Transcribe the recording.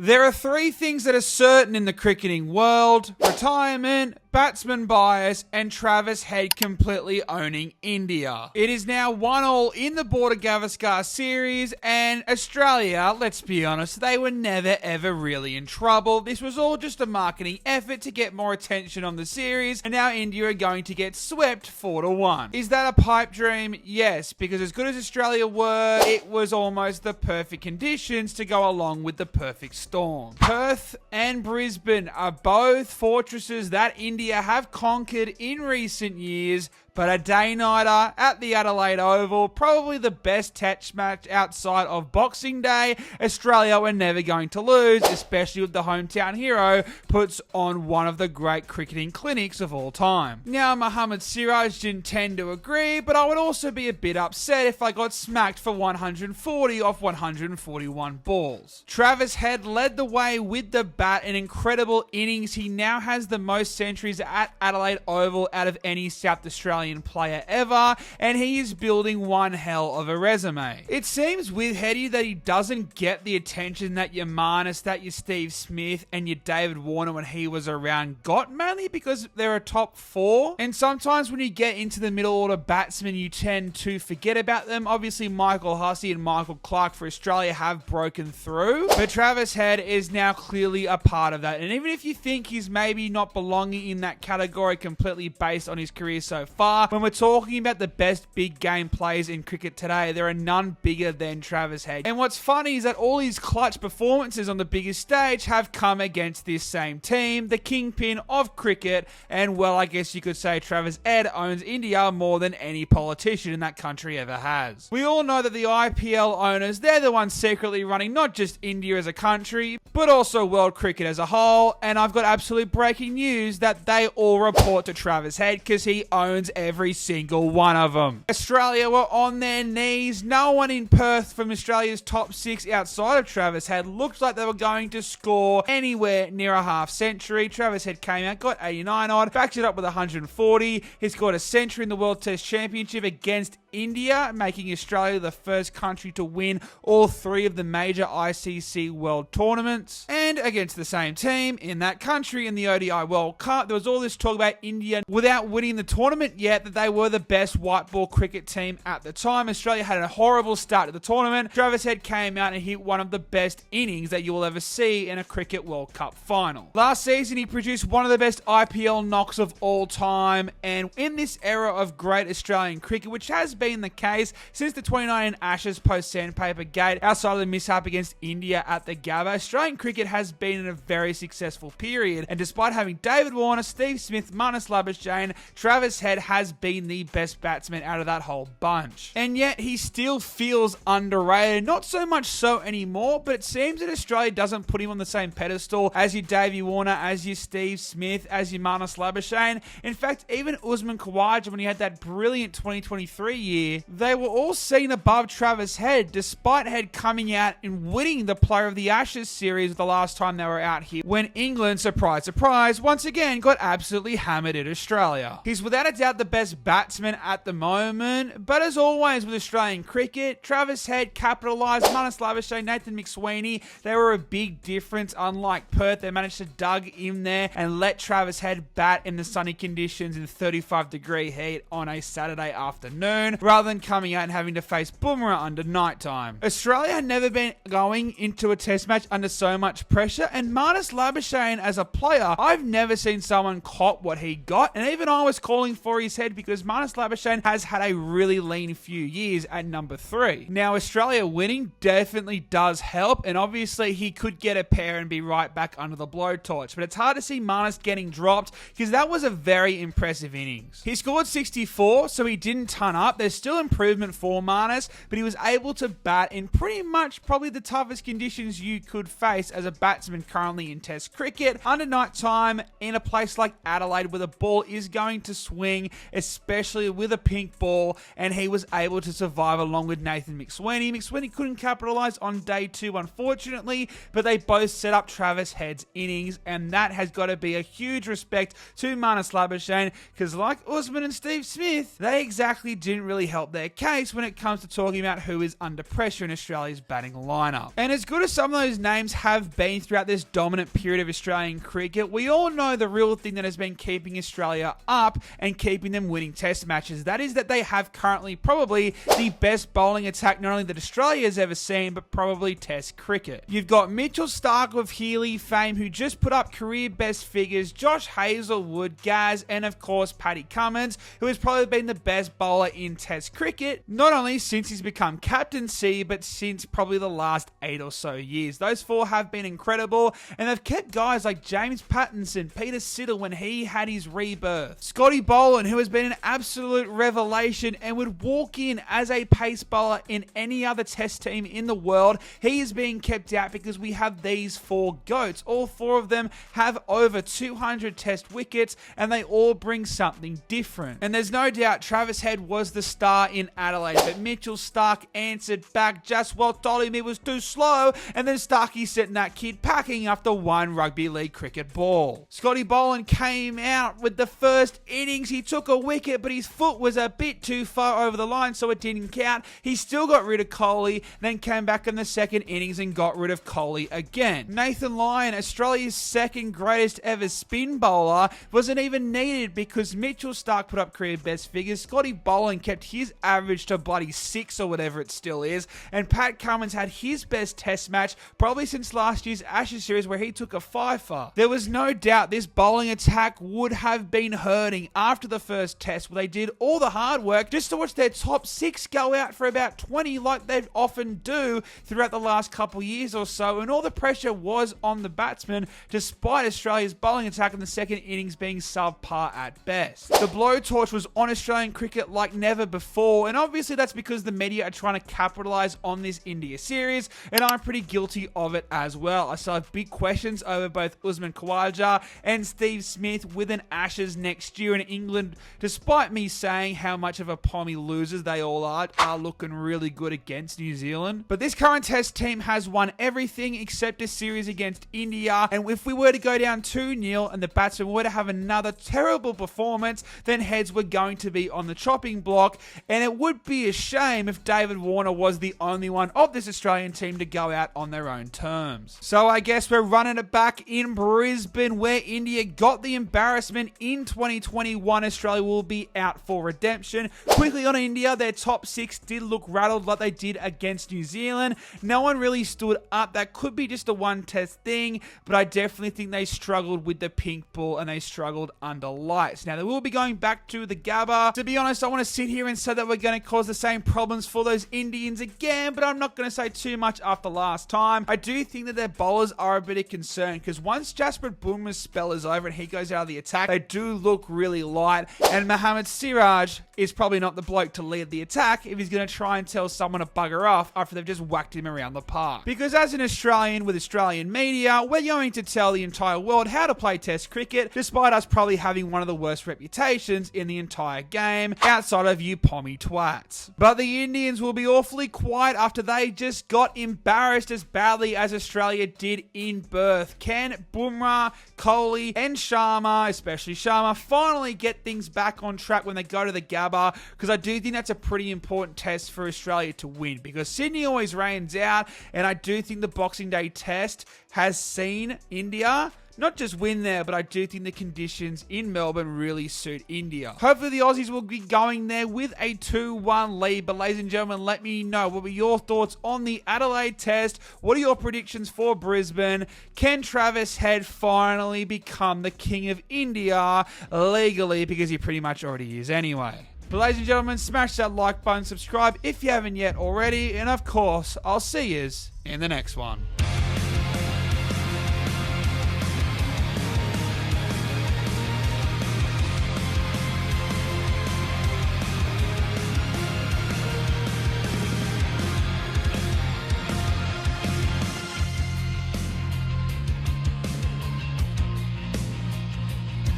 There are three things that are certain in the cricketing world: retirement, batsman bias, and Travis Head completely owning India. It is now 1-1 in the Border-Gavaskar series, and Australia, let's be honest, they were never ever really in trouble. This was all just a marketing effort to get more attention on the series, and now India are going to get swept 4-1. Is that a pipe dream? Yes, because as good as Australia were, it was almost the perfect conditions to go along with the perfect storm. Perth and Brisbane are both fortresses that India have conquered in recent years, but a day-nighter at the Adelaide Oval, probably the best test match outside of Boxing Day. Australia were never going to lose, especially with the hometown hero puts on one of the great cricketing clinics of all time. Now, Mohammad Siraj didn't tend to agree, but I would also be a bit upset if I got smacked for 140 off 141 balls. Travis Head led the way with the bat, an incredible innings. He now has the most centuries at Adelaide Oval out of any South Australian player ever, and he is building one hell of a resume. It seems with Heady that he doesn't get the attention that your Marnus, that your Steve Smith, and your David Warner when he was around got, mainly because they're a top four, and sometimes when you get into the middle order batsmen, you tend to forget about them. Obviously, Michael Hussey and Michael Clark for Australia have broken through, but Travis Head is now clearly a part of that, and even if you think he's maybe not belonging in that category completely based on his career so far, when we're talking about the best big game players in cricket today, there are none bigger than Travis Head. And what's funny is that all his clutch performances on the biggest stage have come against this same team, the kingpin of cricket, and well, I guess you could say Travis Head owns India more than any politician in that country ever has. We all know that the IPL owners, they're the ones secretly running not just India as a country, but also world cricket as a whole, and I've got absolute breaking news that they all report to Travis Head because he owns every single one of them. Australia were on their knees. No one in Perth from Australia's top six outside of Travis Head looked like they were going to score anywhere near a half century. Travis Head came out, got 89 odd, backed it up with 140. He scored a century in the World Test Championship against India, making Australia the first country to win all three of the major ICC World Tournaments. And against the same team in that country in the ODI World Cup, there was all this talk about India without winning the tournament yet, that they were the best white ball cricket team at the time. Australia had a horrible start to the tournament. Travis Head came out and hit one of the best innings that you will ever see in a Cricket World Cup final. Last season, he produced one of the best IPL knocks of all time, and in this era of great Australian cricket, which has been the case since the 2019 Ashes post-Sandpaper Gate, outside of the mishap against India at the Gabba, Australian cricket has been in a very successful period, and despite having David Warner, Steve Smith, Marnus Labuschagne, Travis Head has been the best batsman out of that whole bunch. And yet, he still feels underrated, not so much so anymore, but it seems that Australia doesn't put him on the same pedestal as your Davey Warner, as your Steve Smith, as your Marnus Labuschagne. In fact, even Usman Khawaja, when he had that brilliant 2023 year, they were all seen above Travis Head, despite Head coming out and winning the Player of the Ashes series the last time they were out here, when England, surprise, surprise, once again got absolutely hammered in Australia. He's without a doubt the best batsman at the moment, but as always with Australian cricket, Travis Head capitalised. Marnus Labuschagne, Nathan McSweeney, they were a big difference. Unlike Perth, they managed to dug in there and let Travis Head bat in the sunny conditions in 35-degree heat on a Saturday afternoon, rather than coming out and having to face Bumrah under night time. Australia had never been going into a test match under so much pressure, and Marnus Labuschagne as a player, I've never seen someone cop what he got, and even I was calling for his head because Marnus Labuschagne has had a really lean few years at number 3. Now, Australia winning definitely does help, and obviously he could get a pair and be right back under the blowtorch, but it's hard to see Marnus getting dropped because that was a very impressive innings. He scored 64, so he didn't ton up. There's still improvement for Marnus, but he was able to bat in pretty much probably the toughest conditions you could face as a batsman currently in Test cricket, under night time in a place like Adelaide where the ball is going to swing, especially with a pink ball, and he was able to survive along with Nathan McSweeney. McSweeney couldn't capitalise on day 2, unfortunately, but they both set up Travis Head's innings, and that has got to be a huge respect to Marnus Labuschagne, because like Usman and Steve Smith, they exactly didn't really help their case when it comes to talking about who is under pressure in Australia's batting lineup. And as good as some of those names have been importantly, throughout this dominant period of Australian cricket, we all know the real thing that has been keeping Australia up and keeping them winning test matches. That is that they have currently probably the best bowling attack not only that Australia has ever seen, but probably test cricket. You've got Mitchell Starc of Healy fame, who just put up career best figures, Josh Hazlewood, Gaz, and of course Paddy Cummins, who has probably been the best bowler in test cricket, not only since he's become captaincy, but since probably the last 8 or so years. Those 4 have been incredible, and they've kept guys like James Pattinson, Peter Siddle when he had his rebirth, Scotty Boland, who has been an absolute revelation and would walk in as a pace bowler in any other test team in the world. He is being kept out because we have these 4 GOATs. All 4 of them have over 200 test wickets, and they all bring something different. And there's no doubt Travis Head was the star in Adelaide, but Mitchell Starc answered back. Jaswal told him he was too slow, and then Starkey sent that kid packing after 1 rugby league cricket ball. Scotty Boland came out with the first innings. He took a wicket, but his foot was a bit too far over the line, so it didn't count. He still got rid of Kohli, then came back in the second innings and got rid of Kohli again. Nathan Lyon, Australia's second greatest ever spin bowler, wasn't even needed because Mitchell Starc put up career best figures. Scotty Boland kept his average to bloody 6 or whatever it still is, and Pat Cummins had his best test match probably since last year's Ashes series where he took a fifer. There was no doubt this bowling attack would have been hurting after the first test where they did all the hard work just to watch their top 6 go out for about 20 like they often do throughout the last couple years or so, and all the pressure was on the batsmen despite Australia's bowling attack in the second innings being subpar at best. The blowtorch was on Australian cricket like never before, and obviously that's because the media are trying to capitalise on this India series, and I'm pretty guilty of it as well. I still have big questions over both Usman Khawaja and Steve Smith with an Ashes next year in England, despite me saying how much of a pommy losers they all are looking really good against New Zealand. But this current test team has won everything except a series against India, and if we were to go down 2-0 and the batsmen were to have another terrible performance, then heads were going to be on the chopping block, and it would be a shame if David Warner was the only one of this Australian team to go out on their own terms. So I guess we're running it back in Brisbane where India got the embarrassment in 2021. Australia will be out for redemption. Quickly on India, their top 6 did look rattled like they did against New Zealand. No one really stood up. That could be just a one test thing, but I definitely think they struggled with the pink ball and they struggled under lights. Now they will be going back to the Gabba. To be honest, I want to sit here and say that we're going to cause the same problems for those Indians again, but I'm not going to say too much after last time. I do think that their bowlers are a bit of concern because once Jasprit Bumrah's spell is over and he goes out of the attack, they do look really light, and Mohammad Siraj is probably not the bloke to lead the attack if he's going to try and tell someone to bugger off after they've just whacked him around the park. Because as an Australian with Australian media, we're going to tell the entire world how to play test cricket, despite us probably having one of the worst reputations in the entire game, outside of you pommy twats. But the Indians will be awfully quiet after they just got embarrassed as badly as Australia did in Perth. Can Bumrah, Kohli, and Sharma, especially Sharma, finally get things back on track when they go to the Gabba? Because I do think that's a pretty important test for Australia to win, because Sydney always rains out, and I do think the Boxing Day test has seen India not just win there, but I do think the conditions in Melbourne really suit India. Hopefully the Aussies will be going there with a 2-1 lead. But ladies and gentlemen, let me know, what were your thoughts on the Adelaide test? What are your predictions for Brisbane? Can Travis Head finally become the king of India legally? Because he pretty much already is anyway. But ladies and gentlemen, smash that like button, subscribe if you haven't yet already, and of course, I'll see yous in the next one.